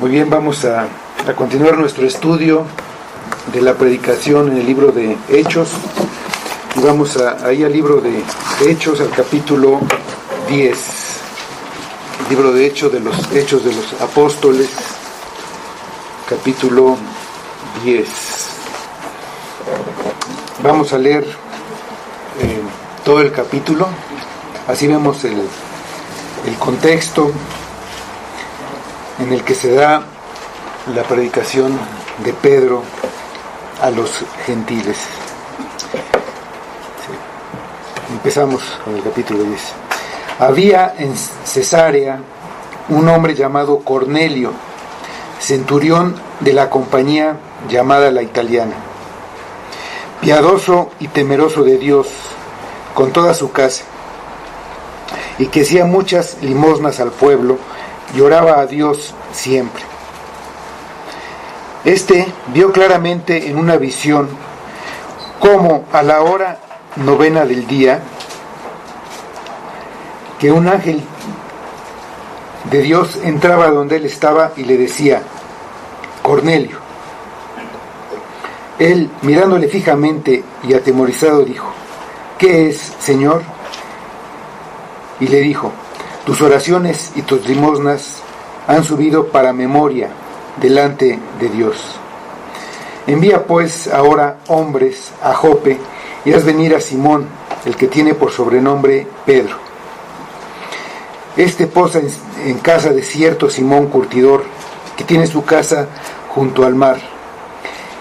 Muy bien, vamos a continuar nuestro estudio de la predicación en el libro de Hechos. Y vamos ahí al libro de Hechos, al capítulo 10. El libro de Hechos de los Apóstoles, capítulo 10. Vamos a leer todo el capítulo. Así vemos el contexto en el que se da la predicación de Pedro a los gentiles. Sí. Empezamos con el capítulo 10. Había en Cesarea un hombre llamado Cornelio, centurión de la compañía llamada La Italiana, piadoso y temeroso de Dios con toda su casa, y que hacía muchas limosnas al pueblo y oraba a Dios siempre. Este vio claramente en una visión cómo a la hora 9 del día que un ángel de Dios entraba donde él estaba y le decía: Cornelio. Él, mirándole fijamente y atemorizado, dijo: ¿Qué es, Señor? Y le dijo: tus oraciones y tus limosnas han subido para memoria delante de Dios. Envía pues ahora hombres a Jope y haz venir a Simón, el que tiene por sobrenombre Pedro. Este posa en casa de cierto Simón curtidor, que tiene su casa junto al mar.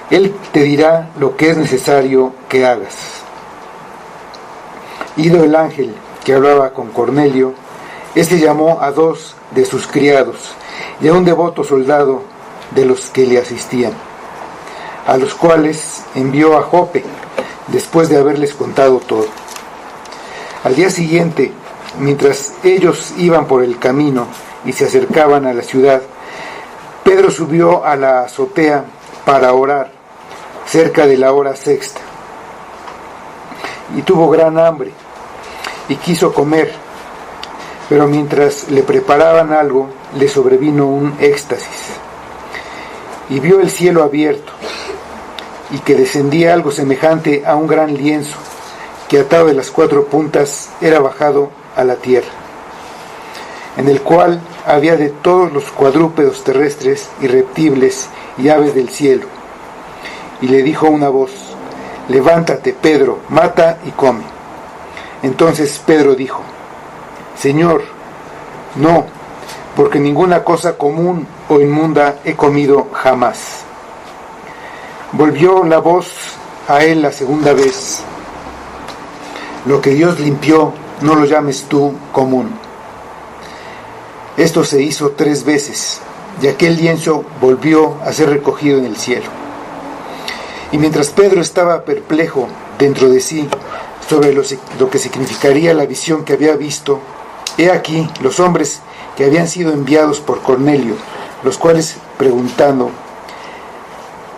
Él te dirá lo que es necesario que hagas. Ido el ángel que hablaba con Cornelio, este llamó a 2 de sus criados y a un devoto soldado de los que le asistían, a los cuales envió a Jope después de haberles contado todo. Al día siguiente, mientras ellos iban por el camino y se acercaban a la ciudad, Pedro subió a la azotea para orar cerca de la hora sexta, y tuvo gran hambre y quiso comer. Pero mientras le preparaban algo, le sobrevino un éxtasis, y vio el cielo abierto, y que descendía algo semejante a un gran lienzo, que atado de las 4 puntas era bajado a la tierra, en el cual había de todos los cuadrúpedos terrestres y reptiles y aves del cielo. Y le dijo una voz: levántate, Pedro, mata y come. Entonces Pedro dijo: Señor, no, porque ninguna cosa común o inmunda he comido jamás. Volvió la voz a él la segunda vez: lo que Dios limpió, no lo llames tú común. Esto se hizo 3 veces, y aquel lienzo volvió a ser recogido en el cielo. Y mientras Pedro estaba perplejo dentro de sí sobre lo que significaría la visión que había visto, he aquí los hombres que habían sido enviados por Cornelio, los cuales, preguntando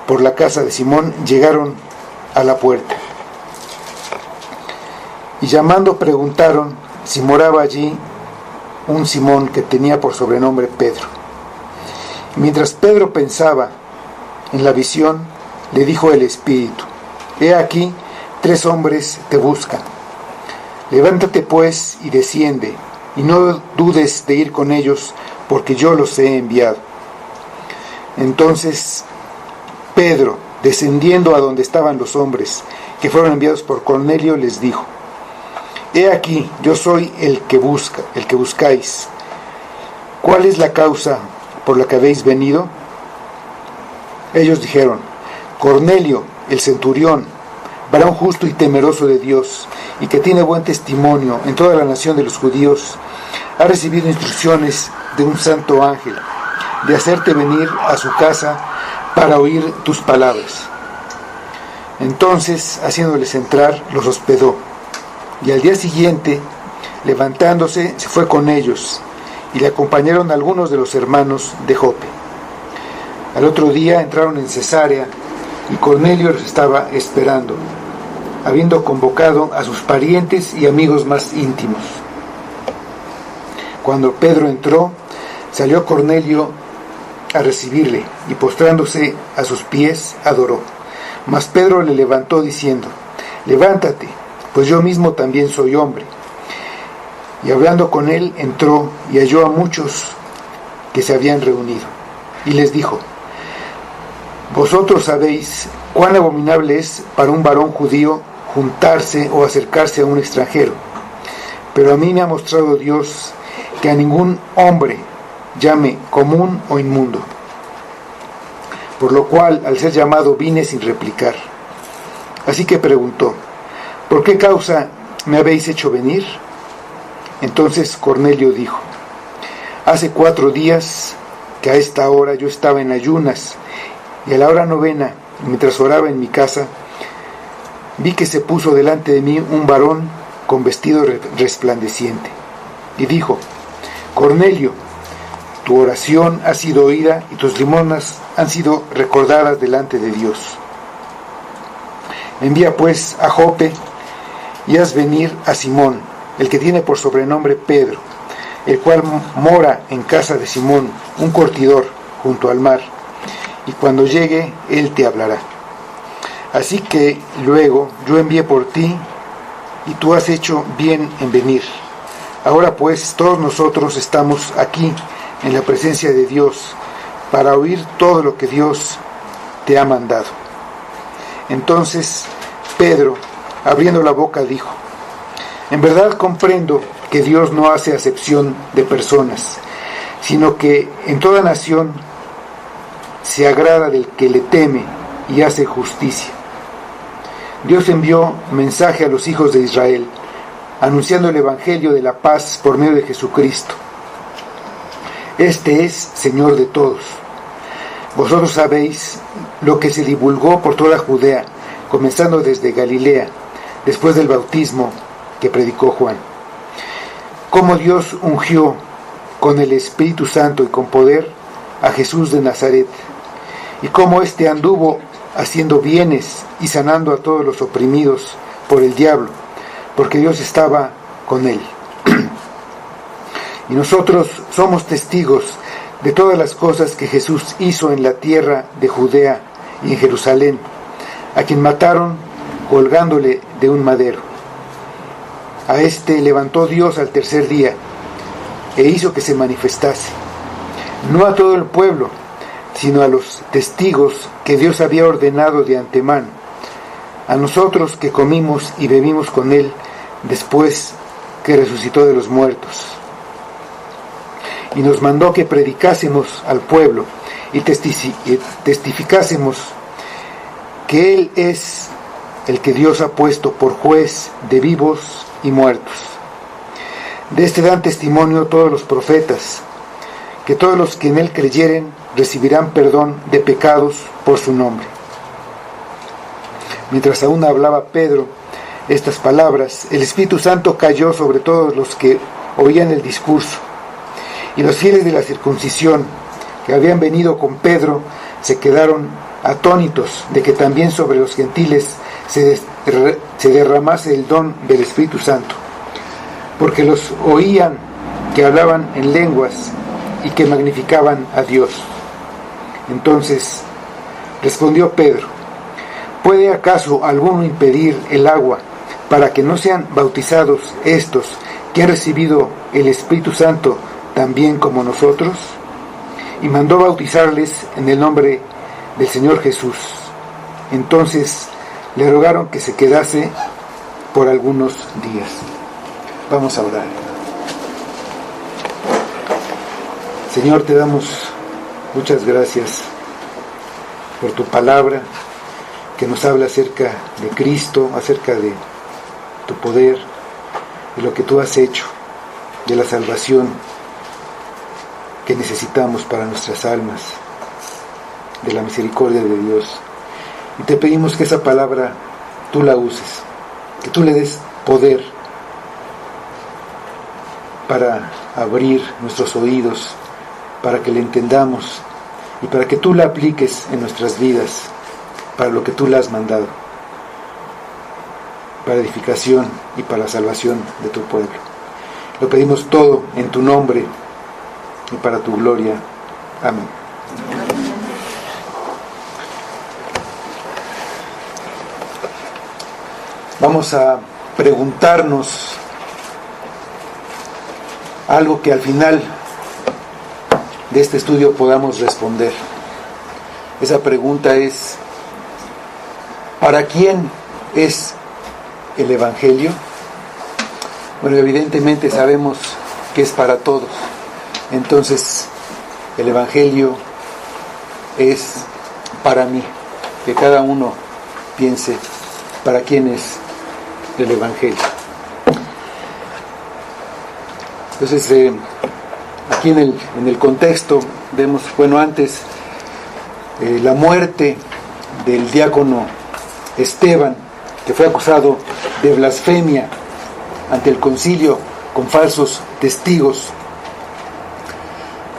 por la casa de Simón, llegaron a la puerta. Y llamando preguntaron si moraba allí un Simón que tenía por sobrenombre Pedro. Y mientras Pedro pensaba en la visión, le dijo el Espíritu: he aquí 3 hombres te buscan. Levántate pues y desciende, y no dudes de ir con ellos, porque yo los he enviado. Entonces Pedro, descendiendo a donde estaban los hombres que fueron enviados por Cornelio, les dijo: he aquí, yo soy el que buscáis. ¿Cuál es la causa por la que habéis venido? Ellos dijeron: Cornelio, el centurión, varón justo y temeroso de Dios, y que tiene buen testimonio en toda la nación de los judíos, ha recibido instrucciones de un santo ángel de hacerte venir a su casa para oír tus palabras. Entonces, haciéndoles entrar, los hospedó, y al día siguiente, levantándose, se fue con ellos, y le acompañaron algunos de los hermanos de Jope. Al otro día entraron en Cesarea, y Cornelio los estaba esperando, habiendo convocado a sus parientes y amigos más íntimos. Cuando Pedro entró, salió Cornelio a recibirle, y postrándose a sus pies, adoró. Mas Pedro le levantó diciendo: levántate, pues yo mismo también soy hombre. Y hablando con él, entró y halló a muchos que se habían reunido. Y les dijo: vosotros sabéis cuán abominable es para un varón judío juntarse o acercarse a un extranjero. Pero a mí me ha mostrado Dios que a ningún hombre llame común o inmundo. Por lo cual, al ser llamado, vine sin replicar. Así que preguntó: ¿por qué causa me habéis hecho venir? Entonces Cornelio dijo: hace 4 días que a esta hora yo estaba en ayunas, y a la hora 9, mientras oraba en mi casa, vi que se puso delante de mí un varón con vestido resplandeciente, y dijo: Cornelio, tu oración ha sido oída y tus limonas han sido recordadas delante de Dios. Envía pues a Jope y haz venir a Simón, el que tiene por sobrenombre Pedro, el cual mora en casa de Simón, un curtidor, junto al mar, y cuando llegue él te hablará. Así que luego yo envié por ti, y tú has hecho bien en venir. Ahora pues todos nosotros estamos aquí en la presencia de Dios para oír todo lo que Dios te ha mandado. Entonces Pedro, abriendo la boca, dijo: en verdad comprendo que Dios no hace acepción de personas, sino que en toda nación se agrada del que le teme y hace justicia. Dios envió mensaje a los hijos de Israel, anunciando el evangelio de la paz por medio de Jesucristo. Este es Señor de todos. Vosotros sabéis lo que se divulgó por toda Judea, comenzando desde Galilea, después del bautismo que predicó Juan. Cómo Dios ungió con el Espíritu Santo y con poder a Jesús de Nazaret, y cómo éste anduvo haciendo bienes y sanando a todos los oprimidos por el diablo, porque Dios estaba con él. Y nosotros somos testigos de todas las cosas que Jesús hizo en la tierra de Judea y en Jerusalén, a quien mataron colgándole de un madero. A este levantó Dios al tercer día e hizo que se manifestase, no a todo el pueblo, sino a los testigos que Dios había ordenado de antemano, a nosotros que comimos y bebimos con él después que resucitó de los muertos. Y nos mandó que predicásemos al pueblo y testificásemos que él es el que Dios ha puesto por juez de vivos y muertos. De este dan testimonio todos los profetas, que todos los que en él creyeren recibirán perdón de pecados por su nombre. Mientras aún hablaba Pedro estas palabras, el Espíritu Santo cayó sobre todos los que oían el discurso, y los fieles de la circuncisión que habían venido con Pedro se quedaron atónitos de que también sobre los gentiles se derramase el don del Espíritu Santo, porque los oían que hablaban en lenguas y que magnificaban a Dios. Entonces respondió Pedro: ¿puede acaso alguno impedir el agua para que no sean bautizados estos que han recibido el Espíritu Santo también como nosotros? Y mandó bautizarles en el nombre del Señor Jesús. Entonces le rogaron que se quedase por algunos días. Vamos a orar. Señor, te damos muchas gracias por tu palabra que nos habla acerca de Cristo, acerca de tu poder, de lo que tú has hecho, de la salvación que necesitamos para nuestras almas, de la misericordia de Dios. Y te pedimos que esa palabra tú la uses, que tú le des poder para abrir nuestros oídos, para que le entendamos y para que tú la apliques en nuestras vidas, para lo que tú la has mandado, para edificación y para la salvación de tu pueblo. Lo pedimos todo en tu nombre y para tu gloria. Amén. Vamos a preguntarnos algo que al final de este estudio podamos responder. Esa pregunta es: ¿para quién es el Evangelio? Bueno, evidentemente sabemos que es para todos. Entonces, el Evangelio es para mí. Que cada uno piense para quién es el Evangelio. Entonces, aquí en el contexto vemos, bueno, antes la muerte del diácono Esteban, que fue acusado de blasfemia ante el concilio con falsos testigos.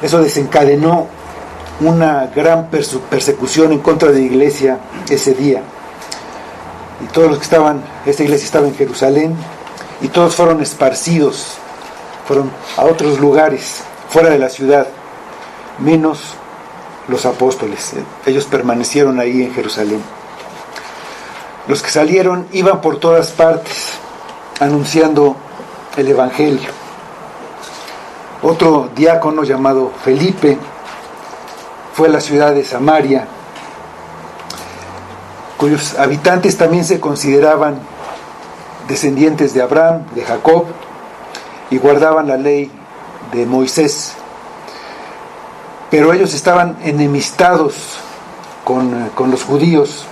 Eso desencadenó una gran persecución en contra de la iglesia ese día. Y todos los que estaban, esta iglesia estaba en Jerusalén, y todos fueron esparcidos, fueron a otros lugares, fuera de la ciudad, menos los apóstoles. Ellos permanecieron ahí en Jerusalén. Los que salieron iban por todas partes, anunciando el Evangelio. Otro diácono llamado Felipe fue a la ciudad de Samaria, cuyos habitantes también se consideraban descendientes de Abraham, de Jacob, y guardaban la ley de Moisés. Pero ellos estaban enemistados con los judíos,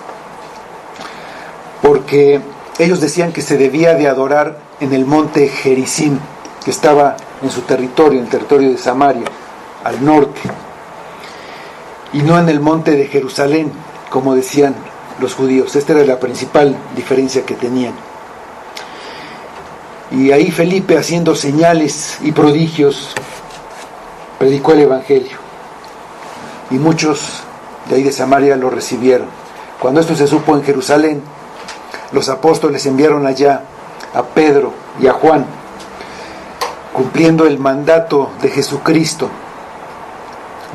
porque ellos decían que se debía de adorar en el monte Gerizim, que estaba en su territorio, en el territorio de Samaria, al norte, y no en el monte de Jerusalén, como decían los judíos. Esta era la principal diferencia que tenían. Y ahí Felipe, haciendo señales y prodigios, predicó el Evangelio, y muchos de ahí de Samaria lo recibieron. Cuando esto se supo en Jerusalén, los apóstoles enviaron allá a Pedro y a Juan, cumpliendo el mandato de Jesucristo,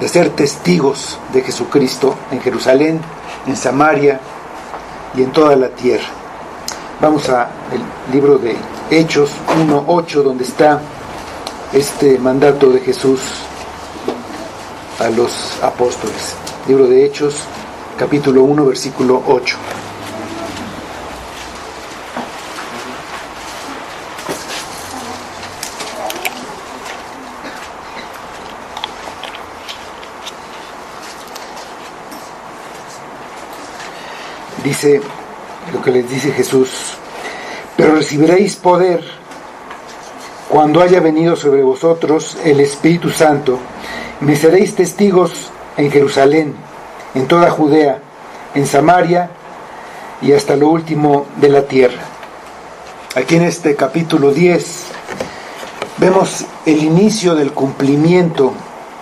de ser testigos de Jesucristo en Jerusalén, en Samaria y en toda la tierra. Vamos al libro de Hechos 1:8, donde está este mandato de Jesús a los apóstoles. Libro de Hechos, capítulo 1, versículo 8. Dice lo que les dice Jesús: pero recibiréis poder cuando haya venido sobre vosotros el Espíritu Santo, y me seréis testigos en Jerusalén, en toda Judea, en Samaria y hasta lo último de la tierra. Aquí en este capítulo 10 vemos el inicio del cumplimiento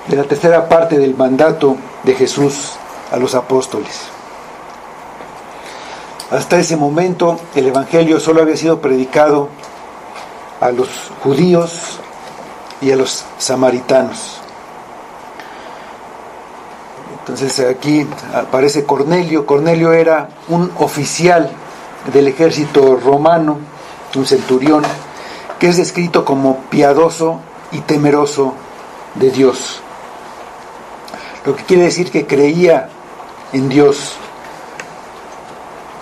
de la tercera parte del mandato de Jesús a los apóstoles. Hasta ese momento el Evangelio solo había sido predicado a los judíos y a los samaritanos. Entonces aquí aparece Cornelio. Cornelio era un oficial del ejército romano, un centurión, que es descrito como piadoso y temeroso de Dios. Lo que quiere decir que creía en Dios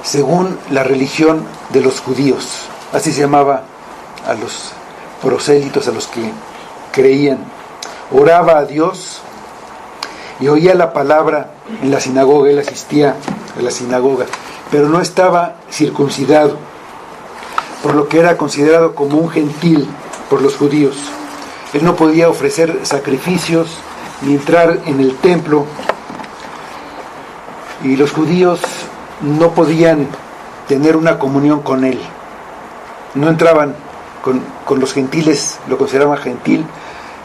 según la religión de los judíos. Así se llamaba a los prosélitos, a los que creían. Oraba a Dios y oía la palabra en la sinagoga. Él asistía a la sinagoga, pero no estaba circuncidado, por lo que era considerado como un gentil por los judíos. Él no podía ofrecer sacrificios ni entrar en el templo, y los judíos no podían tener una comunión con él. No entraban con los gentiles, lo consideraban gentil.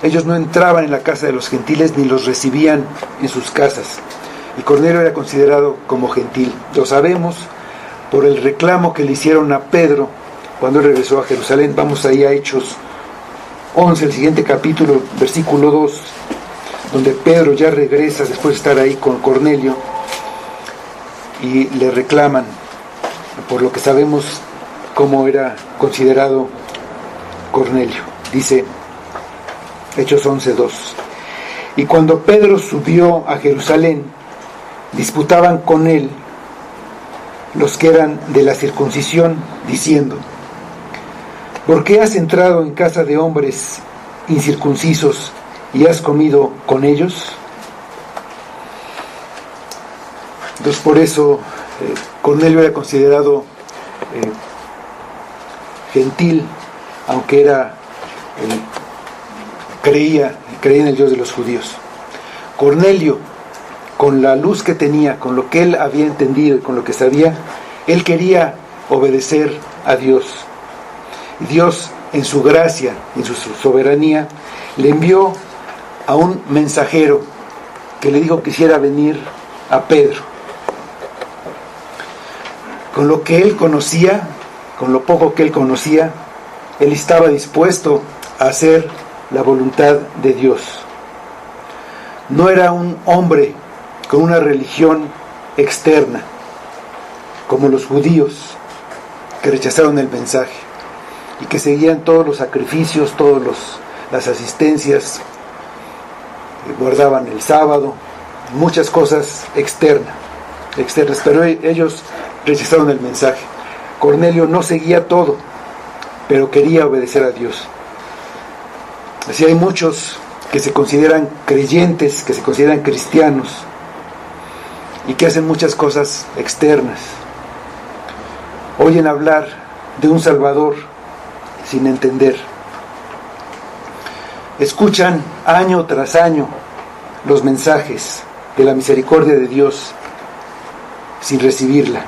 Ellos no entraban en la casa de los gentiles ni los recibían en sus casas. Y Cornelio era considerado como gentil. Lo sabemos por el reclamo que le hicieron a Pedro cuando él regresó a Jerusalén. Vamos ahí a Hechos 11, el siguiente capítulo, versículo 2, donde Pedro ya regresa después de estar ahí con Cornelio y le reclaman, por lo que sabemos cómo era considerado Cornelio. Dice Hechos 11:2: y cuando Pedro subió a Jerusalén, disputaban con él los que eran de la circuncisión, diciendo: ¿por qué has entrado en casa de hombres incircuncisos y has comido con ellos? Entonces, por eso Cornelio era considerado gentil, aunque creía en el Dios de los judíos. Cornelio, con la luz que tenía, con lo que él había entendido y con lo que sabía, él quería obedecer a Dios. Y Dios, en su gracia, en su soberanía, le envió a un mensajero que le dijo que hiciera venir a Pedro. Con lo que él conocía, con lo poco que él conocía, él estaba dispuesto a hacer la voluntad de Dios. No era un hombre con una religión externa, como los judíos que rechazaron el mensaje y que seguían todos los sacrificios, las asistencias, guardaban el sábado, muchas cosas externas, pero ellos rechazaron el mensaje. Cornelio no seguía todo, pero quería obedecer a Dios. Así hay muchos que se consideran creyentes, que se consideran cristianos y que hacen muchas cosas externas. Oyen hablar de un Salvador sin entender. Escuchan año tras año los mensajes de la misericordia de Dios sin recibirla.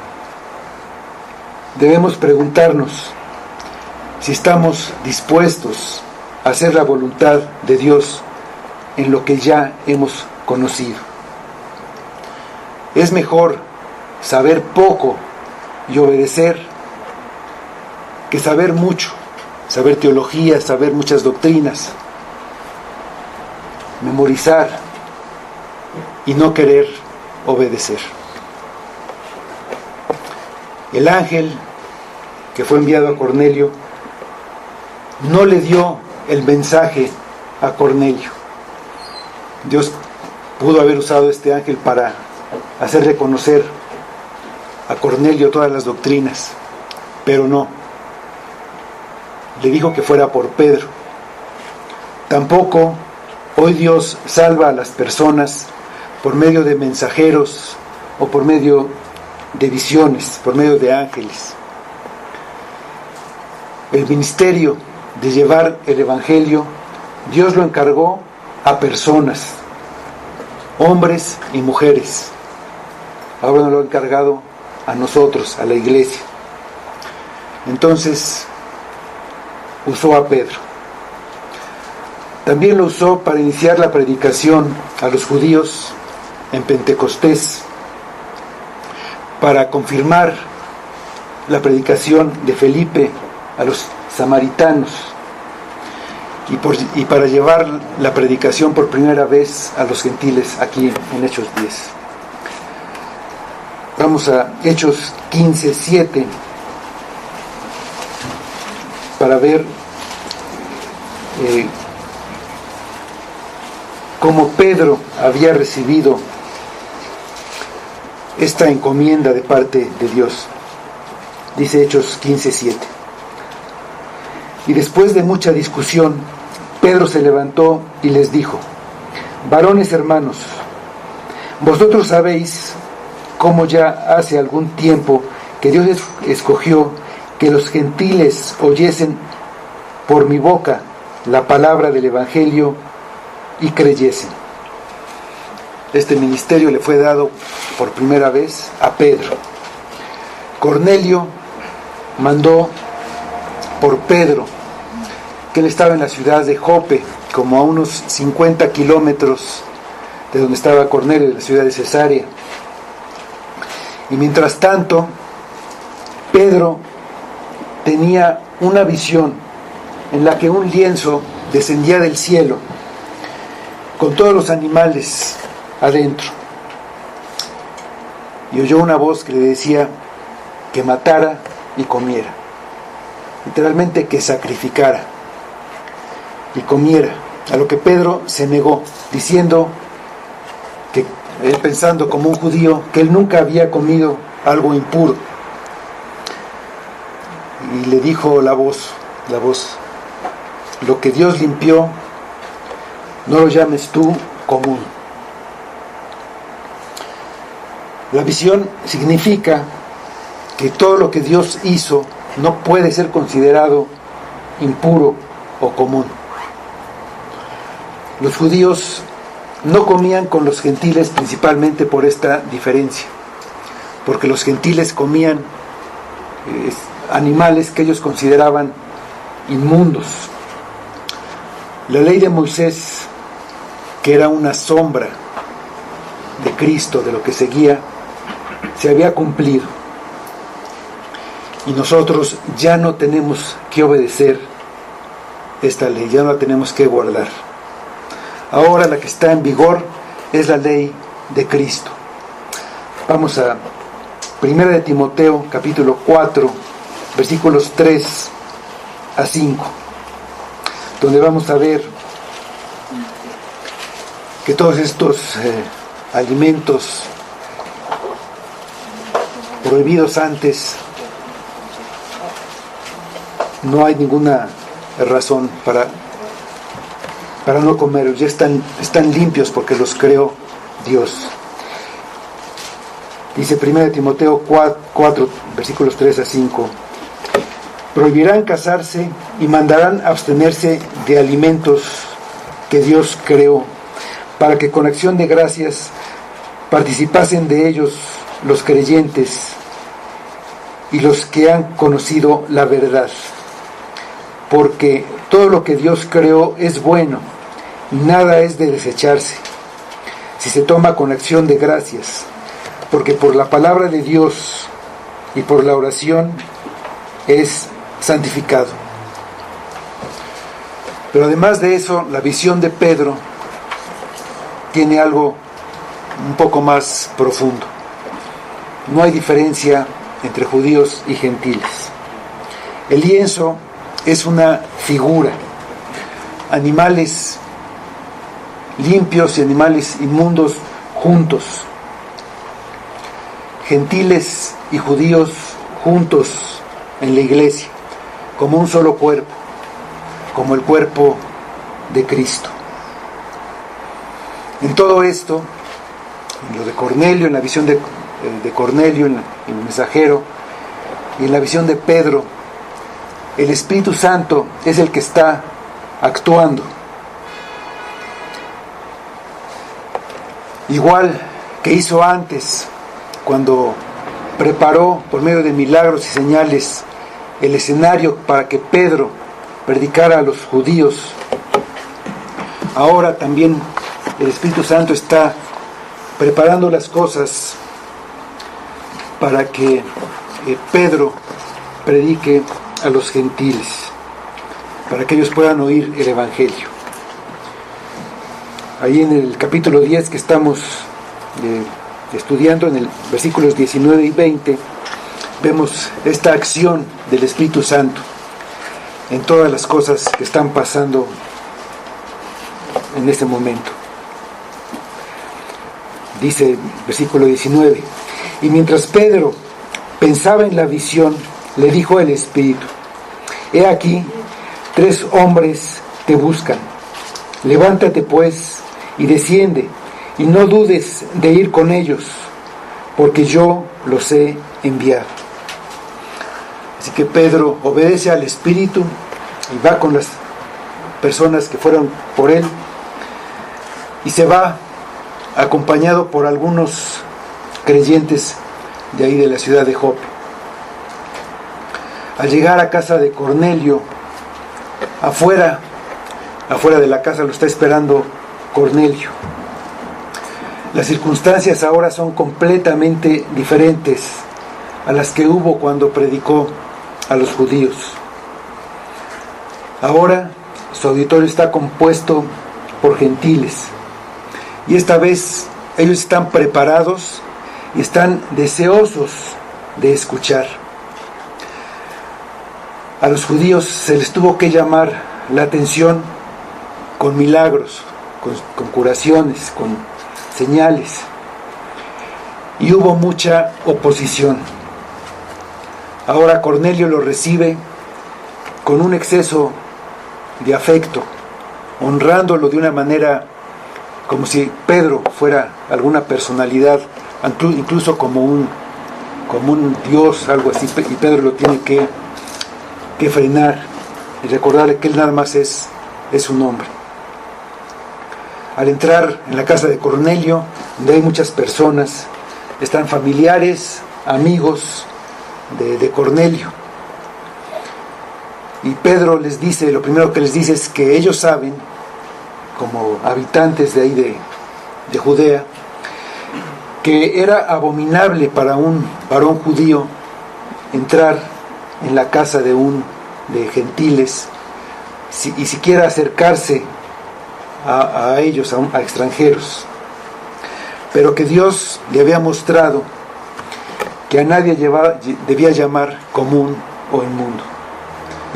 Debemos preguntarnos si estamos dispuestos a hacer la voluntad de Dios en lo que ya hemos conocido. Es mejor saber poco y obedecer que saber mucho, saber teología, saber muchas doctrinas, memorizar y no querer obedecer. El ángel que fue enviado a Cornelio no le dio el mensaje a Cornelio. Dios pudo haber usado este ángel para hacer reconocer a Cornelio todas las doctrinas, pero no. Le dijo que fuera por Pedro. Tampoco hoy Dios salva a las personas por medio de mensajeros o por medio de visiones, por medio de ángeles. El ministerio de llevar el evangelio, Dios lo encargó a personas, hombres y mujeres. Ahora nos lo ha encargado a nosotros, a la iglesia. Entonces usó a Pedro. También lo usó para iniciar la predicación a los judíos en Pentecostés, para confirmar la predicación de Felipe a los samaritanos y para llevar la predicación por primera vez a los gentiles aquí en Hechos 10. Vamos a Hechos 15:7 para ver cómo Pedro había recibido esta encomienda de parte de Dios. Dice Hechos 15:7: y después de mucha discusión, Pedro se levantó y les dijo: varones hermanos, vosotros sabéis cómo ya hace algún tiempo que Dios escogió que los gentiles oyesen por mi boca la palabra del evangelio y creyesen. Este ministerio le fue dado por primera vez a Pedro. Cornelio mandó por Pedro, que él estaba en la ciudad de Jope, como a unos 50 kilómetros de donde estaba Cornelio, de la ciudad de Cesarea. Y mientras tanto, Pedro tenía una visión en la que un lienzo descendía del cielo con todos los animales adentro. Y oyó una voz que le decía que matara y comiera. Literalmente que sacrificara y comiera. A lo que Pedro se negó, diciendo que él, pensando como un judío, que él nunca había comido algo impuro. Y le dijo la voz, lo que Dios limpió, no lo llames tú común. La visión significa que todo lo que Dios hizo no puede ser considerado impuro o común. Los judíos no comían con los gentiles principalmente por esta diferencia, porque los gentiles comían animales que ellos consideraban inmundos. La ley de Moisés, que era una sombra de Cristo, de lo que seguía, se había cumplido. Y nosotros ya no tenemos que obedecer esta ley, ya no la tenemos que guardar. Ahora la que está en vigor es la ley de Cristo. Vamos a 1 de Timoteo, capítulo 4, versículos 3 a 5, donde vamos a ver que todos estos alimentos prohibidos antes, no hay ninguna razón para no comerlos, ya están limpios porque los creó Dios. Dice 1 Timoteo 4, versículos 3 a 5, prohibirán casarse y mandarán abstenerse de alimentos que Dios creó, para que con acción de gracias participasen de ellos los creyentes y los que han conocido la verdad. Porque todo lo que Dios creó es bueno, y nada es de desecharse, si se toma con acción de gracias, porque por la palabra de Dios y por la oración es santificado. Pero además de eso, la visión de Pedro tiene algo un poco más profundo. No hay diferencia entre judíos y gentiles. El lienzo es una figura. Animales limpios y animales inmundos juntos. Gentiles y judíos juntos en la iglesia, como un solo cuerpo, como el cuerpo de Cristo. En todo esto, en lo de Cornelio, en la visión de Cornelio, en el mensajero, y en la visión de Pedro, el Espíritu Santo es el que está actuando. Igual que hizo antes, cuando preparó por medio de milagros y señales el escenario para que Pedro predicara a los judíos, ahora también el Espíritu Santo está preparando las cosas para que Pedro predique a los gentiles, para que ellos puedan oír el Evangelio. Ahí en el capítulo 10 que estamos estudiando, en el versículos 19 y 20, vemos esta acción del Espíritu Santo en todas las cosas que están pasando en este momento. Dice versículo 19, y mientras Pedro pensaba en la visión, le dijo el Espíritu, he aquí, 3 hombres te buscan. Levántate pues y desciende, y no dudes de ir con ellos, porque yo los he enviado. Así que Pedro obedece al Espíritu y va con las personas que fueron por él, y se va acompañado por algunos creyentes de ahí de la ciudad de Jope. Al llegar a casa de Cornelio, afuera de la casa lo está esperando Cornelio. Las circunstancias ahora son completamente diferentes a las que hubo cuando predicó a los judíos. Ahora su auditorio está compuesto por gentiles, Y esta vez ellos están preparados y están deseosos de escuchar. A los judíos se les tuvo que llamar la atención con milagros, con curaciones, con señales. Y hubo mucha oposición. Ahora Cornelio lo recibe con un exceso de afecto, honrándolo de una manera como si Pedro fuera alguna personalidad, incluso como un dios, algo así, y Pedro lo tiene que frenar y recordarle que él nada más es un hombre. Al entrar en la casa de Cornelio, donde hay muchas personas, están familiares, amigos de Cornelio. Y Pedro les dice, lo primero que les dice es que ellos saben, como habitantes de ahí de Judea, que era abominable para un varón judío entrar en la casa de gentiles y siquiera acercarse a ellos, a extranjeros, pero que Dios le había mostrado que a nadie debía llamar común o inmundo,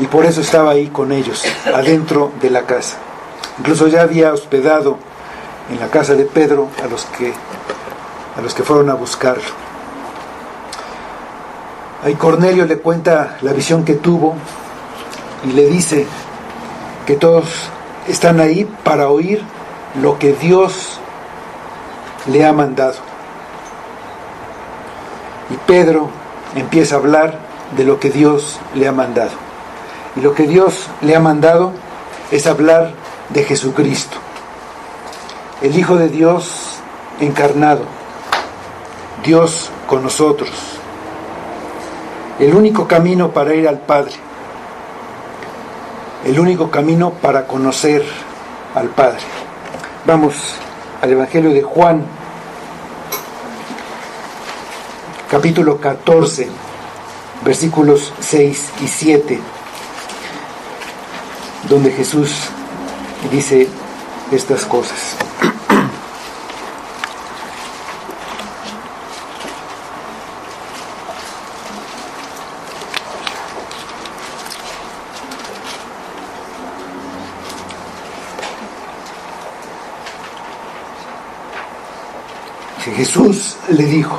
y por eso estaba ahí con ellos, adentro de la casa. Incluso ya había hospedado en la casa de Pedro a los que fueron a buscarlo. Ahí Cornelio le cuenta la visión que tuvo y le dice que todos están ahí para oír lo que Dios le ha mandado. Y Pedro empieza a hablar de lo que Dios le ha mandado. Y lo que Dios le ha mandado es hablar de Jesucristo, el Hijo de Dios encarnado, Dios con nosotros, el único camino para ir al Padre, el único camino para conocer al Padre. Vamos al Evangelio de Juan, capítulo 14, versículos 6 y 7, donde Jesús dice estas cosas. Jesús le dijo: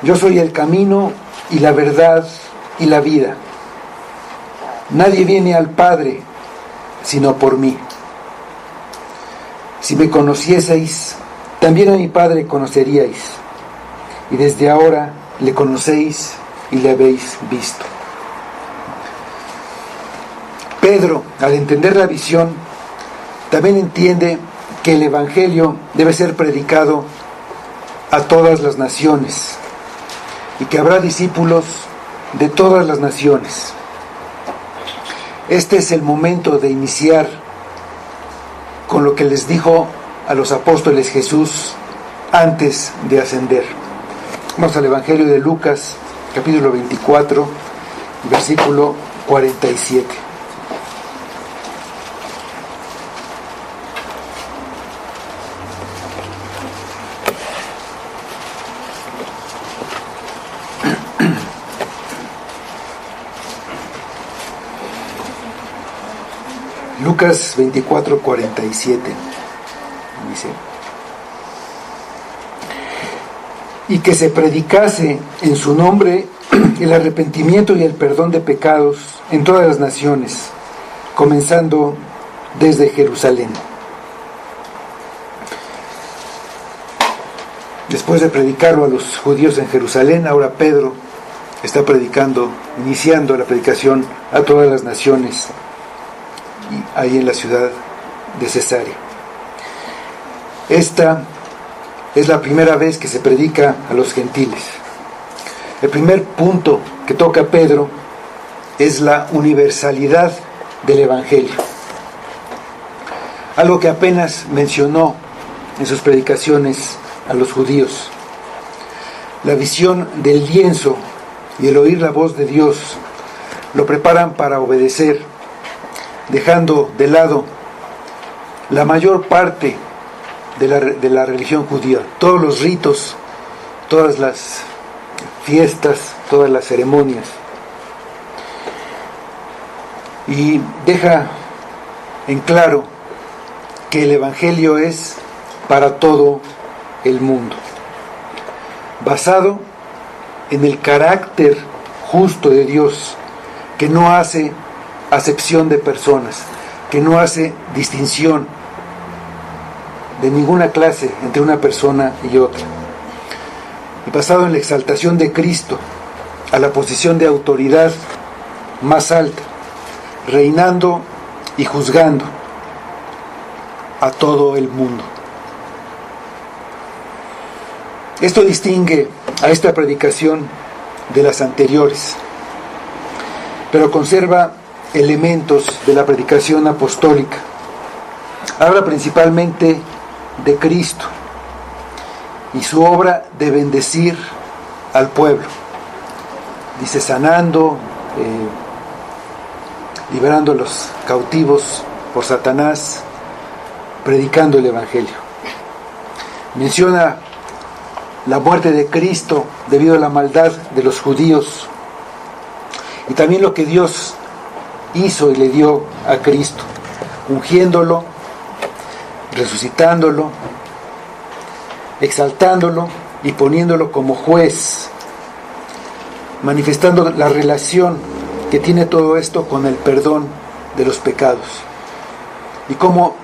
yo soy el camino y la verdad y la vida. Nadie viene al Padre sino por mí. Si me conocieseis, también a mi Padre conoceríais, y desde ahora le conocéis y le habéis visto. Pedro, al entender la visión, también entiende que el Evangelio debe ser predicado a todas las naciones y que habrá discípulos de todas las naciones. Este es el momento de iniciar con lo que les dijo a los apóstoles Jesús antes de ascender. Vamos al Evangelio de Lucas, capítulo 24, versículo 47. Lucas 24, 47 dice: y que se predicase en su nombre el arrepentimiento y el perdón de pecados en todas las naciones, comenzando desde Jerusalén. Después de predicarlo a los judíos en Jerusalén, ahora Pedro está iniciando la predicación a todas las naciones, ahí en la ciudad de Cesarea. Esta es la primera vez que se predica a los gentiles. El primer punto que toca Pedro es la universalidad del Evangelio, algo que apenas mencionó en sus predicaciones a los judíos. La visión del lienzo y el oír la voz de Dios lo preparan para obedecer, dejando de lado la mayor parte de la religión judía. Todos los ritos, todas las fiestas, todas las ceremonias. Y deja en claro que el Evangelio es para todo el mundo, basado en el carácter justo de Dios, que no hace acepción de personas, que no hace distinción de ninguna clase entre una persona y otra, y basado en la exaltación de Cristo a la posición de autoridad más alta, reinando y juzgando a todo el mundo. Esto distingue a esta predicación de las anteriores, pero conserva elementos de la predicación apostólica. Habla principalmente de Cristo y su obra de bendecir al pueblo. Dice, sanando, liberando a los cautivos por Satanás, predicando el Evangelio. Menciona la muerte de Cristo debido a la maldad de los judíos, y también lo que Dios hizo y le dio a Cristo, ungiéndolo, resucitándolo, exaltándolo y poniéndolo como juez, manifestando la relación que tiene todo esto con el perdón de los pecados, y cómo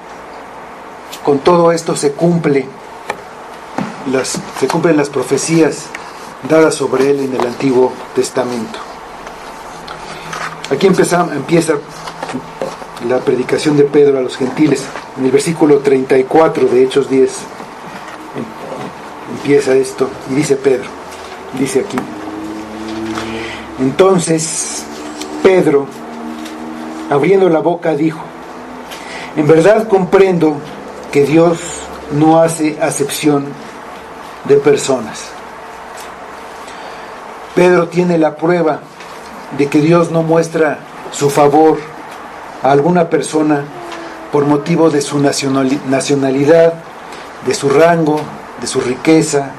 con todo esto se cumplen las profecías dadas sobre él en el Antiguo Testamento. Aquí empieza la predicación de Pedro a los gentiles. En el versículo 34 de Hechos 10 empieza esto, y dice Pedro, dice aquí: entonces Pedro, abriendo la boca, dijo: en verdad comprendo que Dios no hace acepción de personas. Pedro tiene la prueba de que Dios no muestra su favor a alguna persona por motivo de su nacionalidad, de su rango, de su riqueza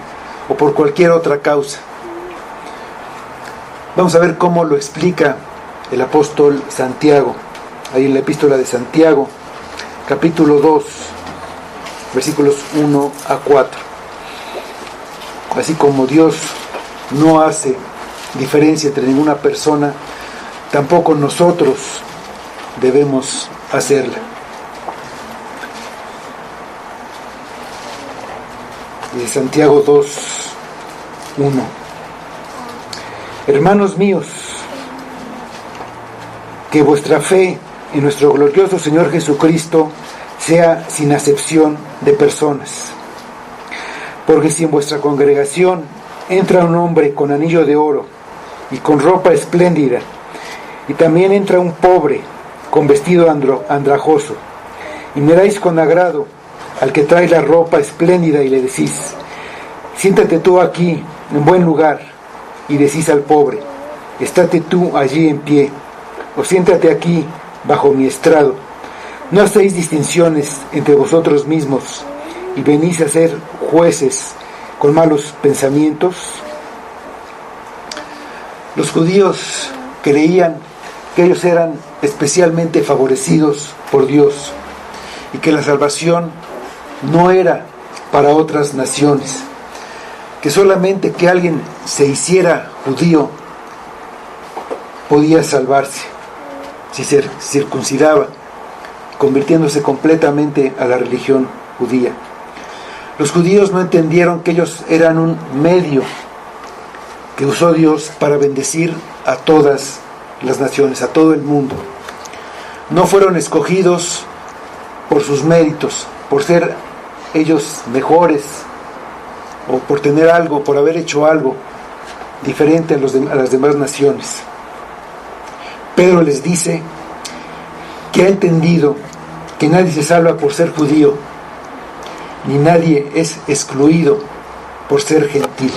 o por cualquier otra causa. Vamos a ver cómo lo explica el apóstol Santiago, ahí en la epístola de Santiago, capítulo 2, versículos 1 a 4. Así como Dios no hace diferencia entre ninguna persona, tampoco nosotros debemos hacerla. De Santiago 2, 1. Hermanos míos, que vuestra fe en nuestro glorioso Señor Jesucristo sea sin acepción de personas. Porque si en vuestra congregación entra un hombre con anillo de oro y con ropa espléndida, y también entra un pobre con vestido andrajoso, y miráis con agrado al que trae la ropa espléndida y le decís: siéntate tú aquí en buen lugar, y decís al pobre: estate tú allí en pie, o siéntate aquí bajo mi estrado, ¿no hacéis distinciones entre vosotros mismos y venís a ser jueces con malos pensamientos? Los judíos creían que ellos eran especialmente favorecidos por Dios y que la salvación no era para otras naciones, que solamente que alguien se hiciera judío podía salvarse si se circuncidaba, convirtiéndose completamente a la religión judía. Los judíos no entendieron que ellos eran un medio que usó Dios para bendecir a todas las naciones, a todo el mundo. No fueron escogidos por sus méritos, por ser ellos mejores o por tener algo, por haber hecho algo diferente a las demás naciones. Pedro les dice que ha entendido que nadie se salva por ser judío, ni nadie es excluido por ser gentil.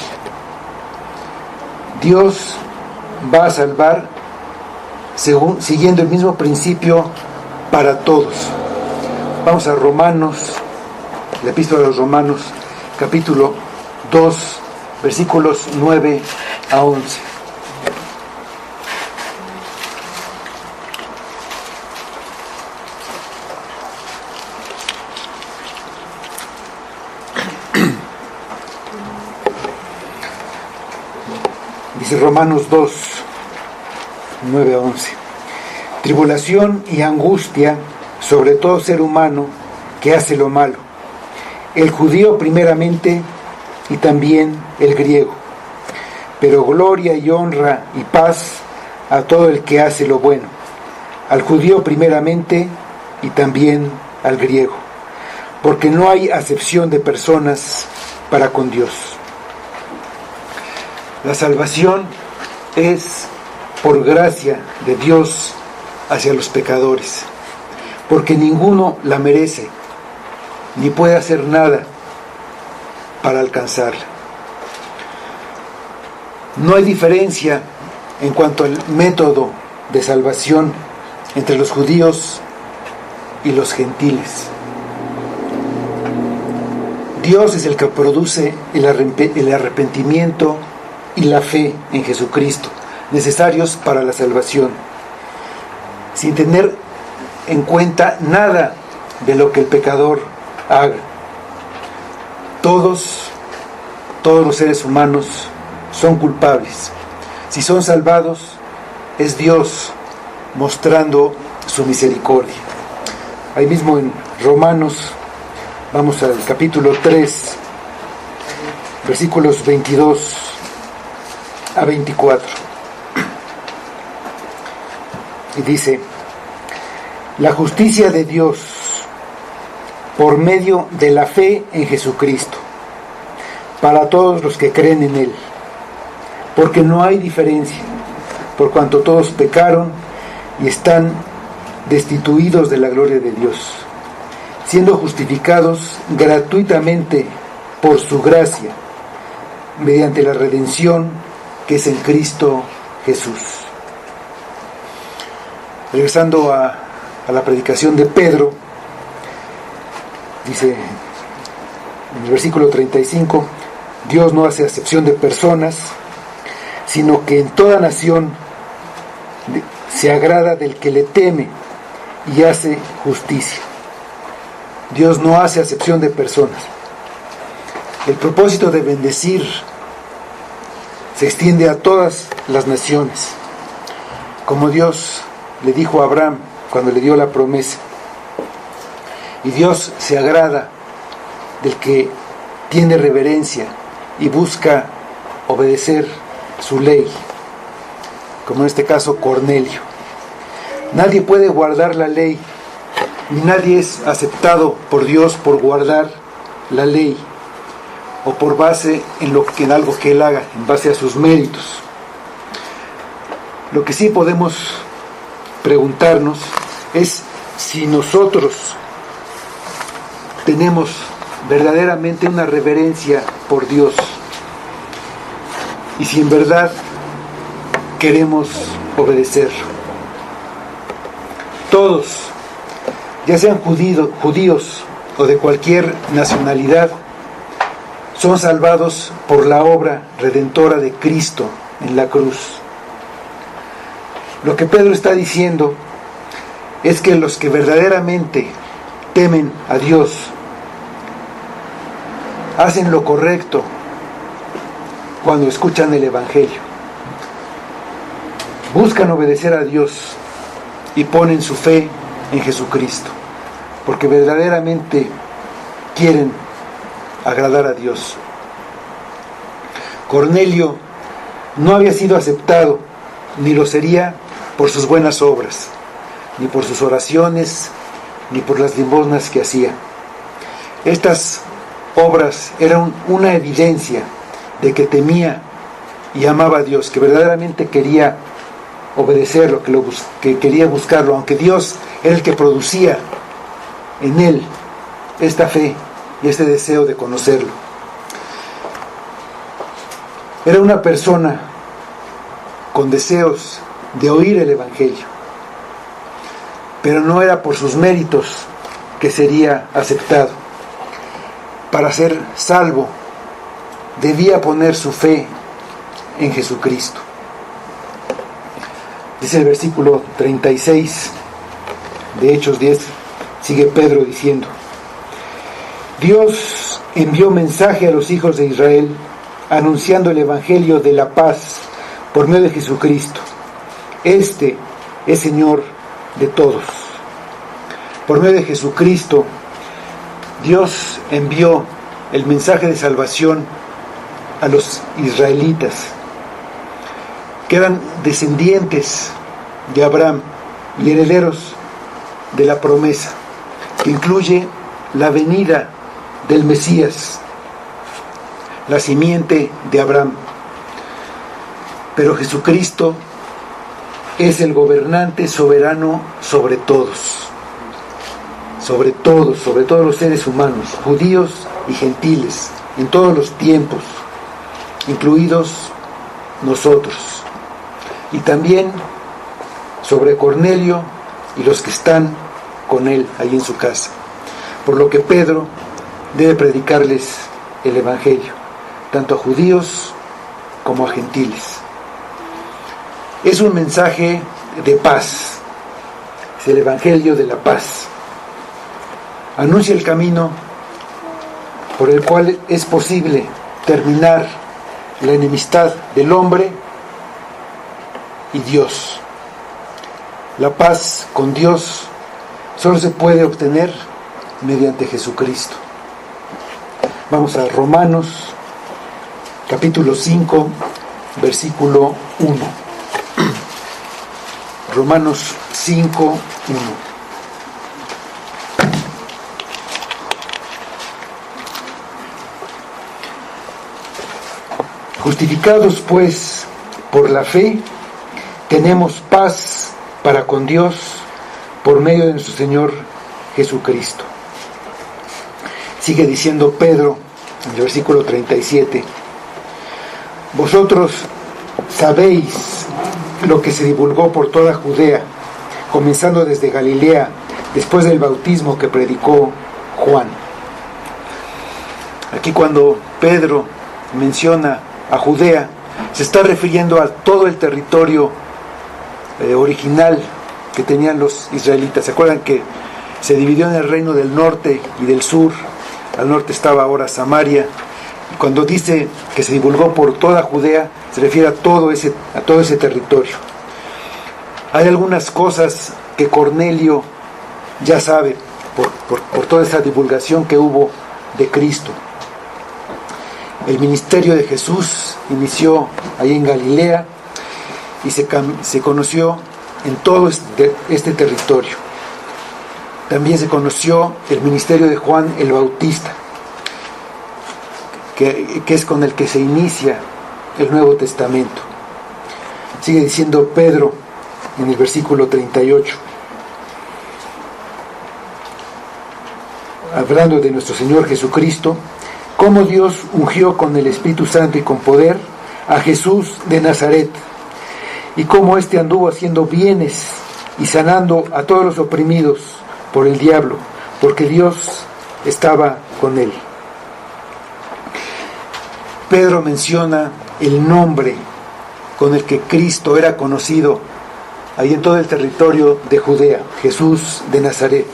Dios va a salvar siguiendo el mismo principio para todos. Vamos a Romanos la epístola a los Romanos, capítulo 2, versículos 9 a 11. Dice Romanos 2, 9 a 11. Tribulación y angustia sobre todo ser humano que hace lo malo, el judío primeramente y también el griego, pero gloria y honra y paz a todo el que hace lo bueno, al judío primeramente y también al griego, porque no hay acepción de personas para con Dios. La salvación es por gracia de Dios hacia los pecadores, porque ninguno la merece, ni puede hacer nada para alcanzarla. No hay diferencia en cuanto al método de salvación entre los judíos y los gentiles. Dios es el que produce el arrepentimiento y la fe en Jesucristo, necesarios para la salvación, sin tener en cuenta nada de lo que el pecador haga. Todos los seres humanos son culpables. Si son salvados, es Dios mostrando su misericordia. Ahí mismo en Romanos, vamos al capítulo 3, versículos 22 a 24. Y dice: la justicia de Dios por medio de la fe en Jesucristo, para todos los que creen en Él, porque no hay diferencia, por cuanto todos pecaron y están destituidos de la gloria de Dios, siendo justificados gratuitamente por su gracia, mediante la redención que es en Cristo Jesús. Regresando a la predicación de Pedro, dice en el versículo 35, Dios no hace acepción de personas, sino que en toda nación se agrada del que le teme y hace justicia. Dios no hace acepción de personas. El propósito de bendecir se extiende a todas las naciones, como Dios le dijo a Abraham cuando le dio la promesa. Y Dios se agrada del que tiene reverencia y busca obedecer su ley, como en este caso Cornelio. Nadie puede guardar la ley, ni nadie es aceptado por Dios por guardar la ley o por base en algo que él haga, en base a sus méritos. Lo que sí podemos preguntarnos es si nosotros tenemos verdaderamente una reverencia por Dios y si en verdad queremos obedecerlo. Todos, ya sean judíos o de cualquier nacionalidad, son salvados por la obra redentora de Cristo en la cruz. Lo que Pedro está diciendo es que los que verdaderamente temen a Dios hacen lo correcto cuando escuchan el Evangelio. Buscan obedecer a Dios y ponen su fe en Jesucristo, porque verdaderamente quieren agradar a Dios. Cornelio no había sido aceptado, ni lo sería por sus buenas obras, ni por sus oraciones, ni por las limosnas que hacía. Estas obras eran una evidencia de que temía y amaba a Dios, que verdaderamente quería obedecerlo, que quería buscarlo, aunque Dios era el que producía en él esta fe y este deseo de conocerlo. Era una persona con deseos de oír el Evangelio, pero no era por sus méritos que sería aceptado. para ser salvo, debía poner su fe en Jesucristo. Dice el versículo 36 de Hechos 10, sigue Pedro diciendo: Dios envió mensaje a los hijos de Israel, anunciando el evangelio de la paz por medio de Jesucristo. Este es Señor de todos. Por medio de Jesucristo, Dios envió el mensaje de salvación a los israelitas, que eran descendientes de Abraham y herederos de la promesa, que incluye la venida del Mesías, la simiente de Abraham. Pero Jesucristo es el gobernante soberano sobre todos, sobre todos los seres humanos, judíos y gentiles, en todos los tiempos, incluidos nosotros, y también sobre Cornelio y los que están con él ahí en su casa. Por lo que Pedro debe predicarles el evangelio, tanto a judíos como a gentiles. Es un mensaje de paz, es el evangelio de la paz. Anuncia el camino por el cual es posible terminar la enemistad del hombre y Dios. La paz con Dios solo se puede obtener mediante Jesucristo. Vamos a Romanos, capítulo 5, versículo 1. Romanos 5, 1. Justificados pues por la fe, tenemos paz para con Dios por medio de nuestro Señor Jesucristo. Sigue diciendo Pedro en el versículo 37: Vosotros sabéis lo que se divulgó por toda Judea, comenzando desde Galilea, después del bautismo que predicó Juan. Aquí cuando Pedro menciona a Judea, se está refiriendo a todo el territorio original que tenían los israelitas. ¿Se acuerdan que se dividió en el reino del norte y del sur? Al norte estaba ahora Samaria. Y cuando dice que se divulgó por toda Judea, se refiere a todo ese territorio. Hay algunas cosas que Cornelio ya sabe por toda esa divulgación que hubo de Cristo. El ministerio de Jesús inició ahí en Galilea y se conoció en todo este territorio. También se conoció el ministerio de Juan el Bautista, que es con el que se inicia el Nuevo Testamento. Sigue diciendo Pedro en el versículo 38, hablando de nuestro Señor Jesucristo, cómo Dios ungió con el Espíritu Santo y con poder a Jesús de Nazaret, y cómo éste anduvo haciendo bienes y sanando a todos los oprimidos por el diablo, porque Dios estaba con él. Pedro menciona el nombre con el que Cristo era conocido ahí en todo el territorio de Judea, Jesús de Nazaret,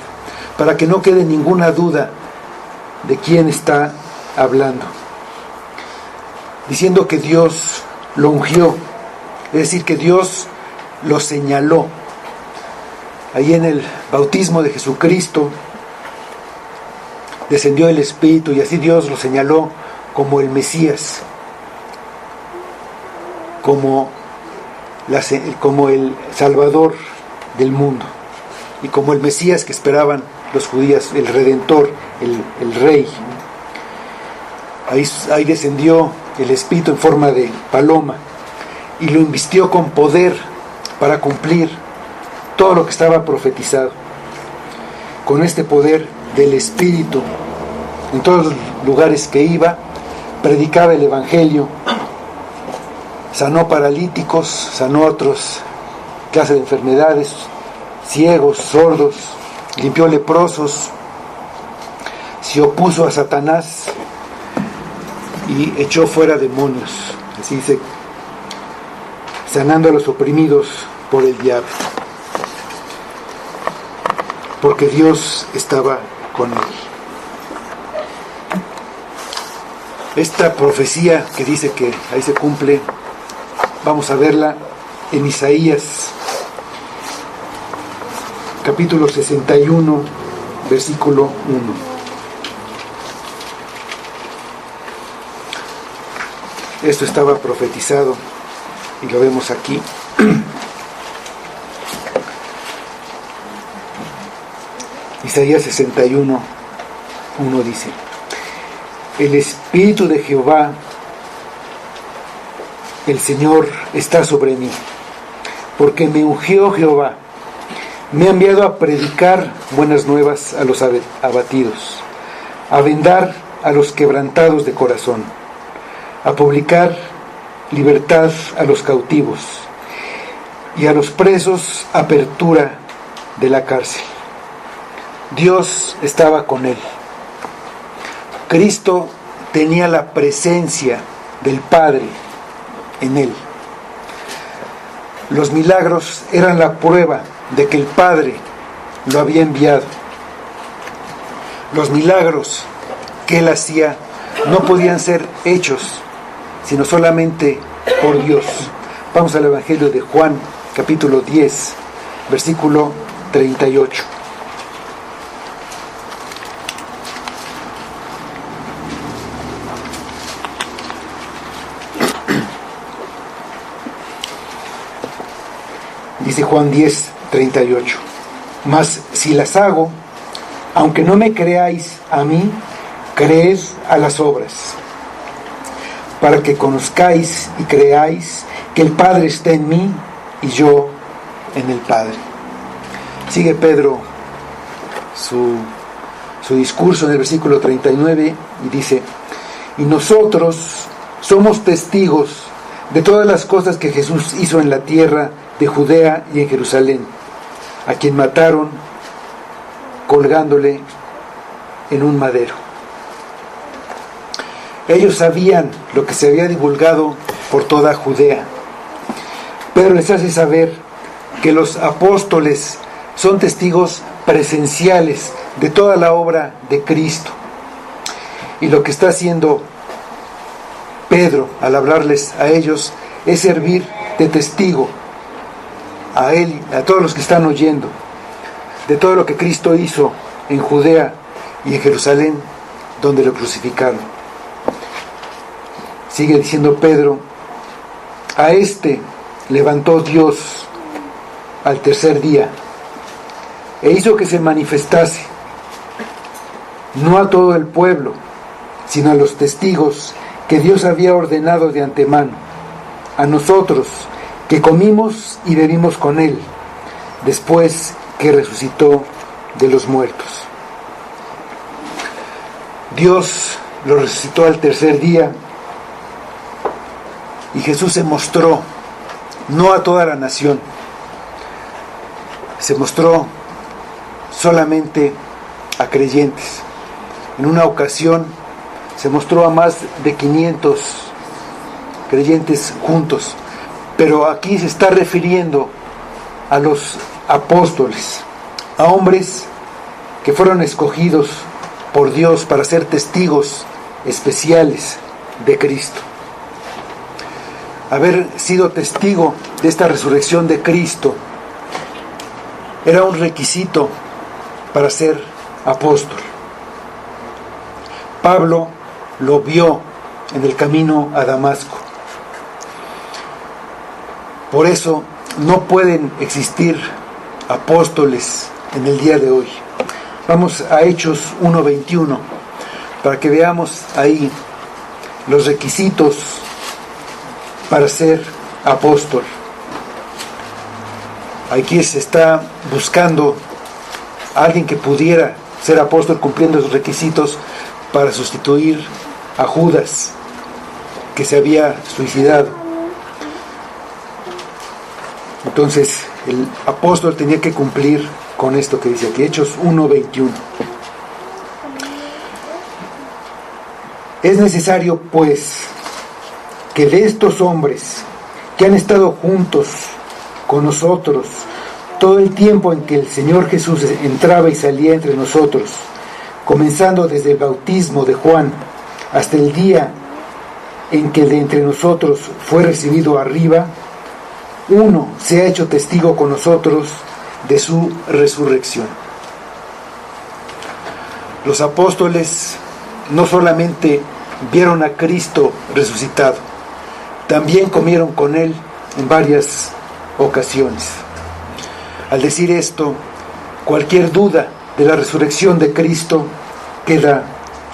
para que no quede ninguna duda de quién está hablando, diciendo que Dios lo ungió, es decir, que Dios lo señaló. Ahí en el bautismo de Jesucristo descendió el Espíritu y así Dios lo señaló como el Mesías, como el Salvador del mundo y como el Mesías que esperaban los judíos, el Redentor, el Rey. Ahí descendió el Espíritu en forma de paloma y lo invistió con poder para cumplir todo lo que estaba profetizado. Con este poder del Espíritu, en todos los lugares que iba, predicaba el Evangelio, sanó paralíticos, sanó otras clases de enfermedades, ciegos, sordos, limpió leprosos, se opuso a Satanás y echó fuera demonios. Así dice, sanando a los oprimidos por el diablo, porque Dios estaba con él. Esta profecía que dice que ahí se cumple, vamos a verla en Isaías, capítulo 61, versículo 1. Esto estaba profetizado y lo vemos aquí. Isaías 61, 1 dice: el Espíritu de Jehová, el Señor, está sobre mí, porque me ungió Jehová, me ha enviado a predicar buenas nuevas a los abatidos, a vendar a los quebrantados de corazón, a publicar libertad a los cautivos y a los presos apertura de la cárcel. Dios estaba con él. Cristo tenía la presencia del Padre en él. Los milagros eran la prueba de que el Padre lo había enviado. Los milagros que él hacía no podían ser hechos sino solamente por Dios. Vamos al Evangelio de Juan, capítulo 10, versículo 38. Dice Juan 10, 38. Mas si las hago, aunque no me creáis a mí, creed a las obras, para que conozcáis y creáis que el Padre está en mí y yo en el Padre. Sigue Pedro su discurso en el versículo 39 y dice: y nosotros somos testigos de todas las cosas que Jesús hizo en la tierra de Judea y en Jerusalén, a quien mataron colgándole en un madero. Ellos sabían lo que se había divulgado por toda Judea. Pedro les hace saber que los apóstoles son testigos presenciales de toda la obra de Cristo. Y lo que está haciendo Pedro al hablarles a ellos es servir de testigo a él, a todos los que están oyendo, de todo lo que Cristo hizo en Judea y en Jerusalén, donde lo crucificaron. Sigue diciendo Pedro: a este levantó Dios al tercer día e hizo que se manifestase, no a todo el pueblo, sino a los testigos que Dios había ordenado de antemano, a nosotros que comimos y bebimos con él después que resucitó de los muertos. Dios lo resucitó al tercer día y Jesús se mostró no a toda la nación, se mostró solamente a creyentes. En una ocasión se mostró a más de 500 creyentes juntos, pero aquí se está refiriendo a los apóstoles, a hombres que fueron escogidos por Dios para ser testigos especiales de Cristo. Haber sido testigo de esta resurrección de Cristo era un requisito para ser apóstol. Pablo lo vio en el camino a Damasco. Por eso no pueden existir apóstoles en el día de hoy. Vamos a Hechos 1:21 para que veamos ahí los requisitos para ser apóstol. Aquí se está buscando a alguien que pudiera ser apóstol cumpliendo esos requisitos para sustituir a Judas, que se había suicidado. Entonces el apóstol tenía que cumplir con esto que dice aquí, Hechos 1:21. Es necesario, pues, que de estos hombres que han estado juntos con nosotros todo el tiempo en que el Señor Jesús entraba y salía entre nosotros, comenzando desde el bautismo de Juan hasta el día en que de entre nosotros fue recibido arriba, uno se ha hecho testigo con nosotros de su resurrección. Los apóstoles no solamente vieron a Cristo resucitado, también comieron con Él en varias ocasiones. Al decir esto, cualquier duda de la resurrección de Cristo queda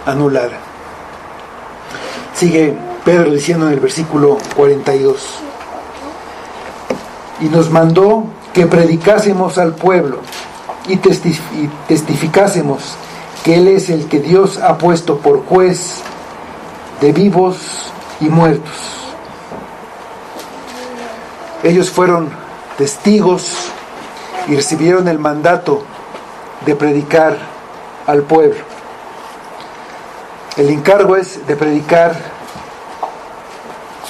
anulada. Sigue Pedro diciendo en el versículo 42: y nos mandó que predicásemos al pueblo y testificásemos que Él es el que Dios ha puesto por juez de vivos y muertos. Ellos fueron testigos y recibieron el mandato de predicar al pueblo. El encargo es de predicar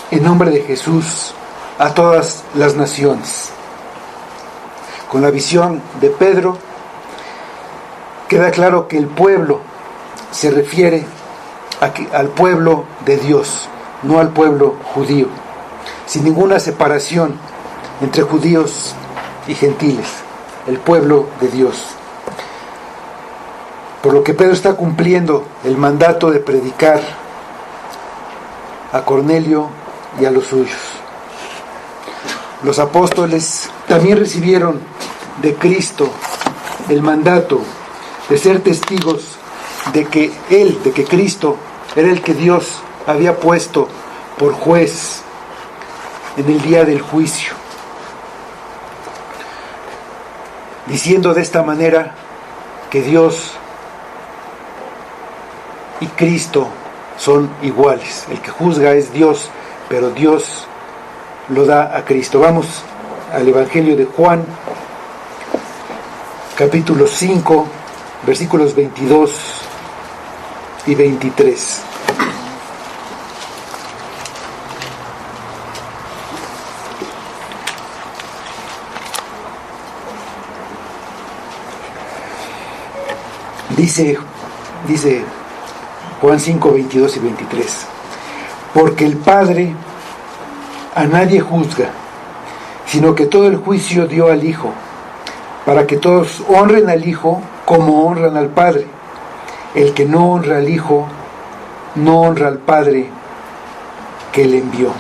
en nombre de Jesús a todas las naciones. Con la visión de Pedro queda claro que el pueblo se refiere al pueblo de Dios, no al pueblo judío, sin ninguna separación entre judíos y gentiles, el pueblo de Dios. Por lo que Pedro está cumpliendo el mandato de predicar a Cornelio y a los suyos. Los apóstoles también recibieron de Cristo el mandato de ser testigos de que Cristo era el que Dios había puesto por juez en el día del juicio, diciendo de esta manera que Dios y Cristo son iguales. El que juzga es Dios, pero Dios lo da a Cristo. Vamos al Evangelio de Juan, capítulo 5, versículos 22 y 23. Dice Juan 5, 22 y 23: porque el Padre a nadie juzga, sino que todo el juicio dio al Hijo, para que todos honren al Hijo como honran al Padre. El que no honra al Hijo, no honra al Padre que le envió.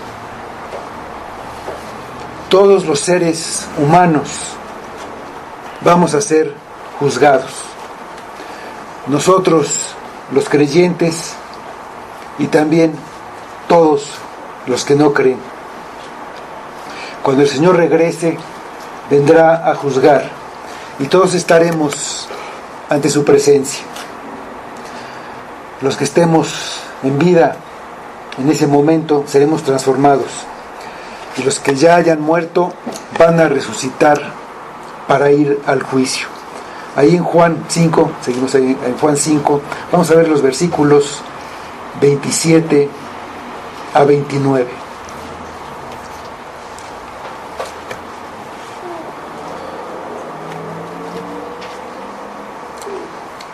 Todos los seres humanos vamos a ser juzgados. Nosotros, los creyentes, y también todos los que no creen. Cuando el Señor regrese, vendrá a juzgar, y todos estaremos ante su presencia. Los que estemos en vida en ese momento seremos transformados, y los que ya hayan muerto van a resucitar para ir al juicio. Ahí en Juan 5, seguimos ahí en Juan 5, vamos a ver los versículos 27 a 29.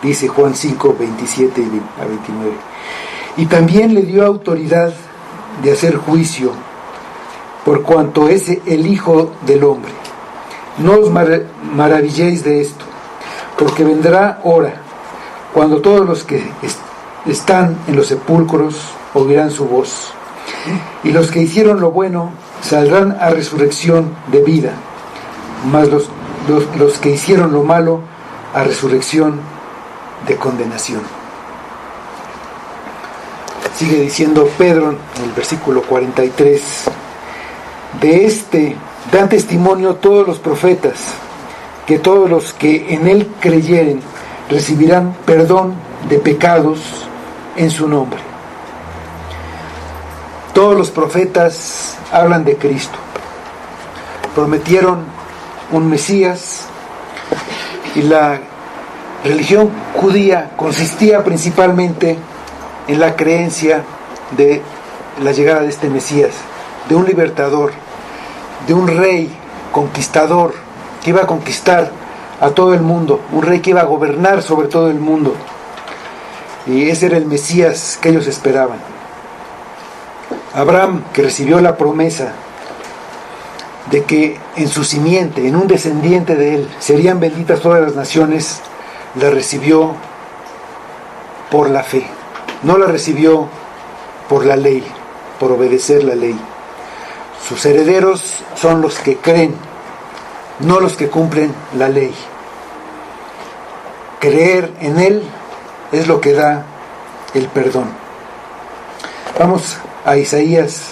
Dice Juan 5, 27 a 29. Y también le dio autoridad de hacer juicio, por cuanto es el Hijo del Hombre. No os maravilléis de esto, porque vendrá hora cuando todos los que están en los sepulcros oirán su voz, y los que hicieron lo bueno saldrán a resurrección de vida, mas los que hicieron lo malo a resurrección de condenación. Sigue diciendo Pedro en el versículo 43: de este dan testimonio todos los profetas, que todos los que en él creyeren recibirán perdón de pecados en su nombre. Todos los profetas hablan de Cristo. Prometieron un Mesías, y la religión judía consistía principalmente en la creencia de la llegada de este Mesías, de un libertador, de un rey conquistador que iba a conquistar a todo el mundo, un rey que iba a gobernar sobre todo el mundo. Y ese era el Mesías que ellos esperaban. Abraham, que recibió la promesa de que en su simiente, en un descendiente de él, serían benditas todas las naciones, la recibió por la fe. No la recibió por la ley, por obedecer la ley. Sus herederos son los que creen, no los que cumplen la ley. Creer en él es lo que da el perdón. Vamos a Isaías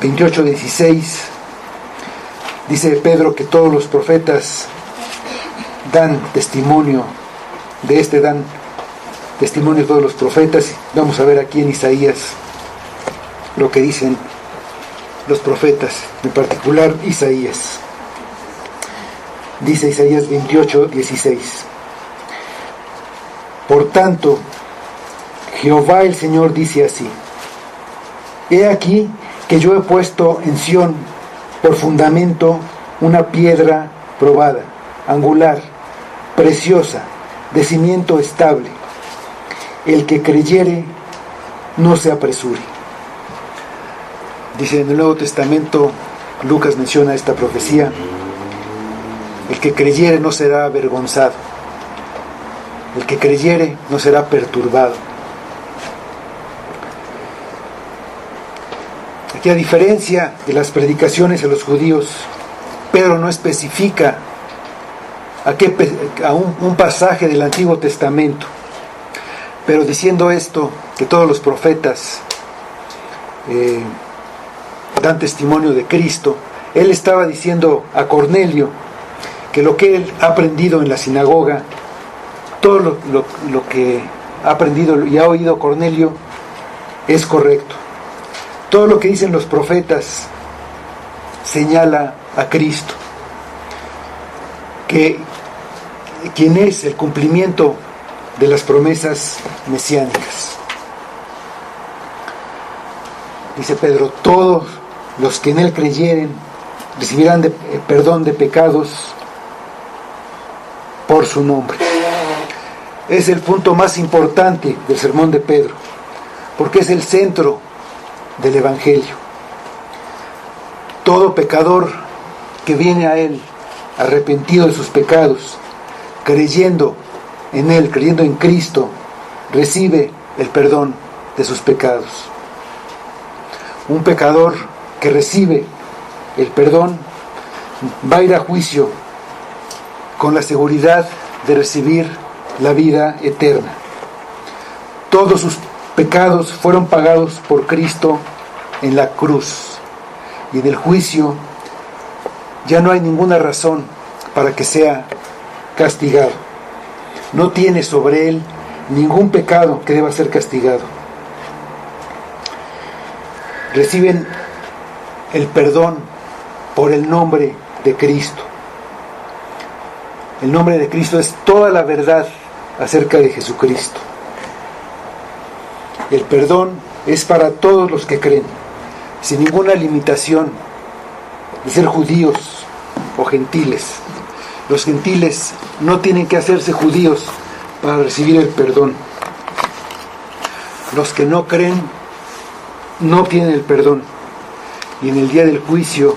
28:16. Dice Pedro que todos los profetas dan testimonio de dan testimonio todos los profetas. Vamos a ver aquí en Isaías lo que dicen los profetas, en particular Isaías. Dice Isaías 28:16. Por tanto, Jehová el Señor dice así: He aquí que yo he puesto en Sión por fundamento una piedra probada, angular, preciosa, de cimiento estable. El que creyere, no se apresure. Dice en el Nuevo Testamento, Lucas menciona esta profecía: el que creyere no será avergonzado. El que creyere no será perturbado. Aquí, a diferencia de las predicaciones a los judíos, Pedro no especifica a un pasaje del Antiguo Testamento, pero diciendo esto, que todos los profetas dan testimonio de Cristo, él estaba diciendo a Cornelio que lo que él ha aprendido en la sinagoga, todo lo que ha aprendido y ha oído Cornelio es correcto. Todo lo que dicen los profetas señala a Cristo, que quien es el cumplimiento de las promesas mesiánicas. Dice Pedro: todos los que en él creyeren recibirán perdón de pecados por su nombre. Es el punto más importante del sermón de Pedro, porque es el centro del Evangelio. Todo pecador que viene a él arrepentido de sus pecados, creyendo en él, creyendo en Cristo, recibe el perdón de sus pecados. Un pecador que recibe el perdón va a ir a juicio con la seguridad de recibir la vida eterna. Todos sus pecados fueron pagados por Cristo en la cruz, y en el juicio ya no hay ninguna razón para que sea castigado. No tiene sobre él ningún pecado que deba ser castigado. Reciben el perdón por el nombre de Cristo. El nombre de Cristo es toda la verdad acerca de Jesucristo. El perdón es para todos los que creen, sin ninguna limitación de ser judíos o gentiles. Los gentiles no tienen que hacerse judíos para recibir el perdón. Los que no creen no tienen el perdón, y en el día del juicio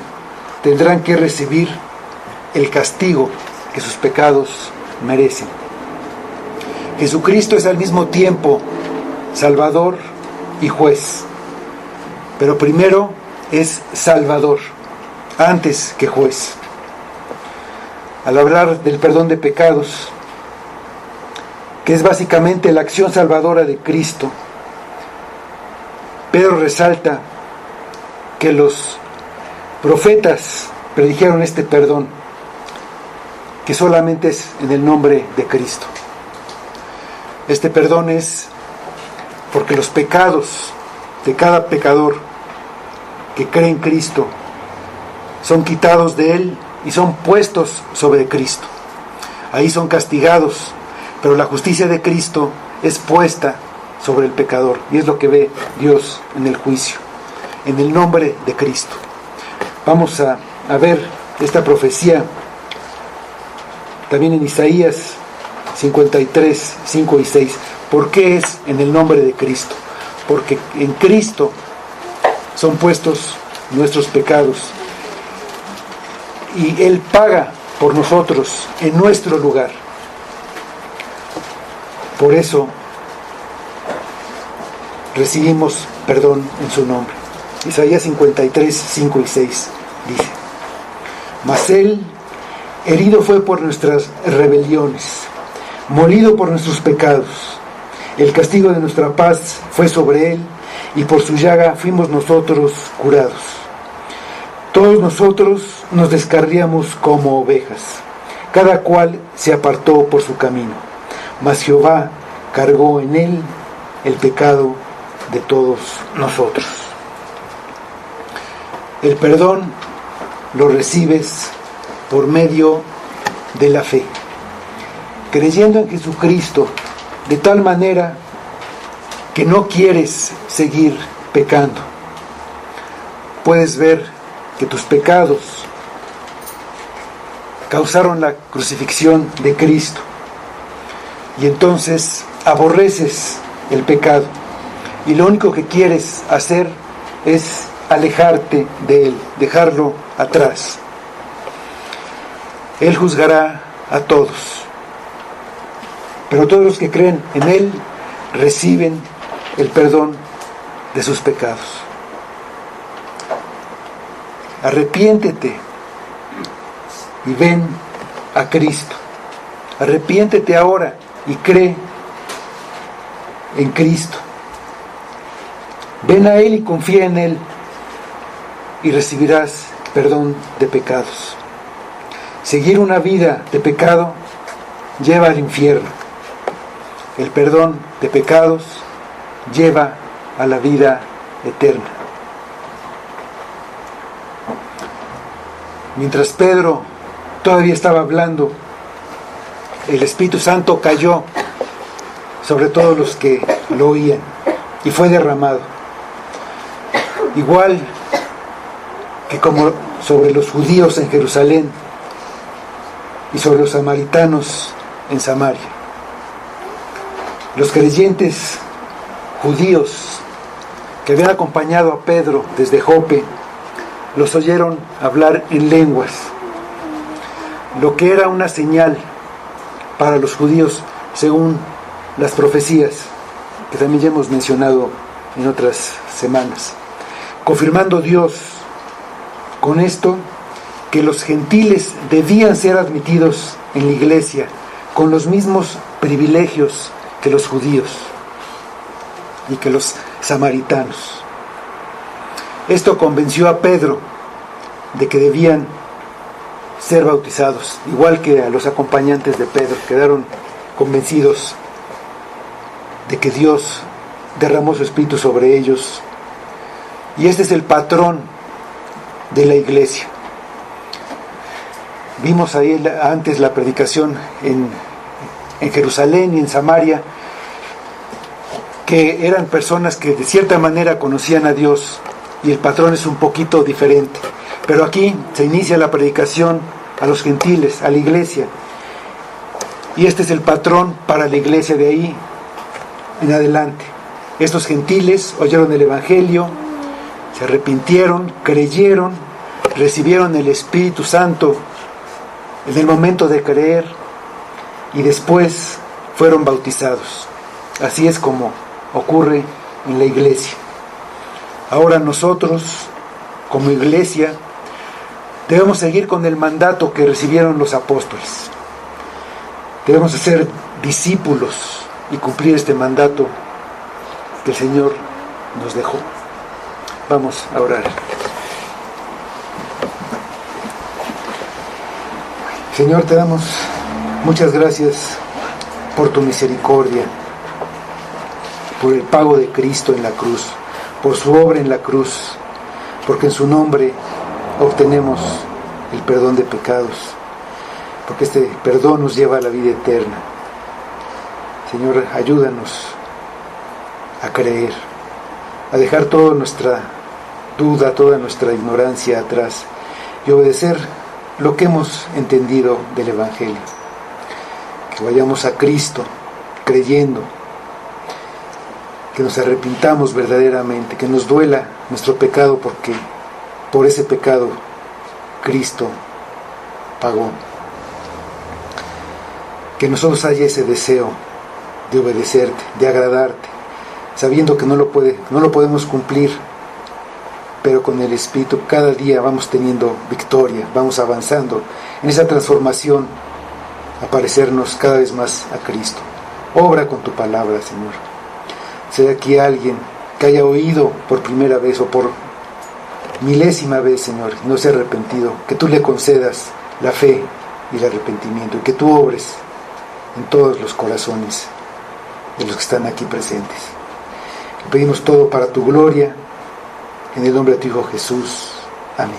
tendrán que recibir el castigo que sus pecados merecen. Jesucristo es al mismo tiempo Salvador y juez, pero primero es Salvador antes que juez. Al hablar del perdón de pecados, que es básicamente la acción salvadora de Cristo, Pedro resalta que los profetas predijeron este perdón, que solamente es en el nombre de Cristo. Este perdón es porque los pecados de cada pecador que cree en Cristo son quitados de él y son puestos sobre Cristo. Ahí son castigados, pero la justicia de Cristo es puesta sobre el pecador. Y es lo que ve Dios en el juicio, en el nombre de Cristo. Vamos a ver esta profecía también en Isaías 53, 5 y 6. ¿Por qué es en el nombre de Cristo? Porque en Cristo son puestos nuestros pecados y Él paga por nosotros en nuestro lugar. Por eso recibimos perdón en su nombre. Isaías 53, 5 y 6 dice: Mas Él herido fue por nuestras rebeliones, molido por nuestros pecados. El castigo de nuestra paz fue sobre Él, y por su llaga fuimos nosotros curados. Todos nosotros nos descarriamos como ovejas, cada cual se apartó por su camino, mas Jehová cargó en Él el pecado de todos nosotros. El perdón lo recibes por medio de la fe, creyendo en Jesucristo de tal manera que no quieres seguir pecando. Puedes ver que tus pecados causaron la crucifixión de Cristo y entonces aborreces el pecado y lo único que quieres hacer es alejarte de él, dejarlo atrás. Él juzgará a todos, pero todos los que creen en Él reciben el perdón de sus pecados. Arrepiéntete y ven a Cristo. Arrepiéntete ahora y cree en Cristo. Ven a Él y confía en Él y recibirás perdón de pecados. Seguir una vida de pecado lleva al infierno. El perdón de pecados lleva a la vida eterna. Mientras Pedro todavía estaba hablando, el Espíritu Santo cayó sobre todos los que lo oían y fue derramado. Igual que como sobre los judíos en Jerusalén y sobre los samaritanos en Samaria. Los creyentes judíos que habían acompañado a Pedro desde Jope los oyeron hablar en lenguas, lo que era una señal para los judíos según las profecías que también ya hemos mencionado en otras semanas, confirmando Dios con esto que los gentiles debían ser admitidos en la iglesia con los mismos privilegios que los judíos y que los samaritanos. Esto convenció a Pedro de que debían ser bautizados, igual que a los acompañantes de Pedro, quedaron convencidos de que Dios derramó su espíritu sobre ellos. Y este es el patrón de la iglesia. Vimos ahí antes la predicación en Jerusalén y en Samaria, que eran personas que de cierta manera conocían a Dios, y el patrón es un poquito diferente. Pero aquí se inicia la predicación a los gentiles, a la iglesia, y este es el patrón para la iglesia de ahí en adelante. Estos gentiles oyeron el Evangelio, se arrepintieron, creyeron, recibieron el Espíritu Santo en el momento de creer y después fueron bautizados. Así es como ocurre en la iglesia. Ahora nosotros, como iglesia, debemos seguir con el mandato que recibieron los apóstoles. Debemos ser discípulos y cumplir este mandato que el Señor nos dejó. Vamos a orar. Señor, te damos muchas gracias por tu misericordia, por el pago de Cristo en la cruz, por su obra en la cruz, porque en su nombre obtenemos el perdón de pecados, porque este perdón nos lleva a la vida eterna. Señor, ayúdanos a creer, a dejar toda nuestra duda, toda nuestra ignorancia atrás y obedecer lo que hemos entendido del Evangelio. Que vayamos a Cristo creyendo, que nos arrepintamos verdaderamente, que nos duela nuestro pecado porque por ese pecado Cristo pagó. Que nosotros haya ese deseo de obedecerte, de agradarte, sabiendo que no lo podemos cumplir, pero con el Espíritu cada día vamos teniendo victoria, vamos avanzando en esa transformación, a parecernos cada vez más a Cristo. Obra con tu palabra, Señor. Si hay aquí alguien que haya oído por primera vez o por milésima vez, Señor, y no se ha arrepentido, que tú le concedas la fe y el arrepentimiento, y que tú obres en todos los corazones de los que están aquí presentes. Te pedimos todo para tu gloria, en el nombre de tu Hijo Jesús. Amén.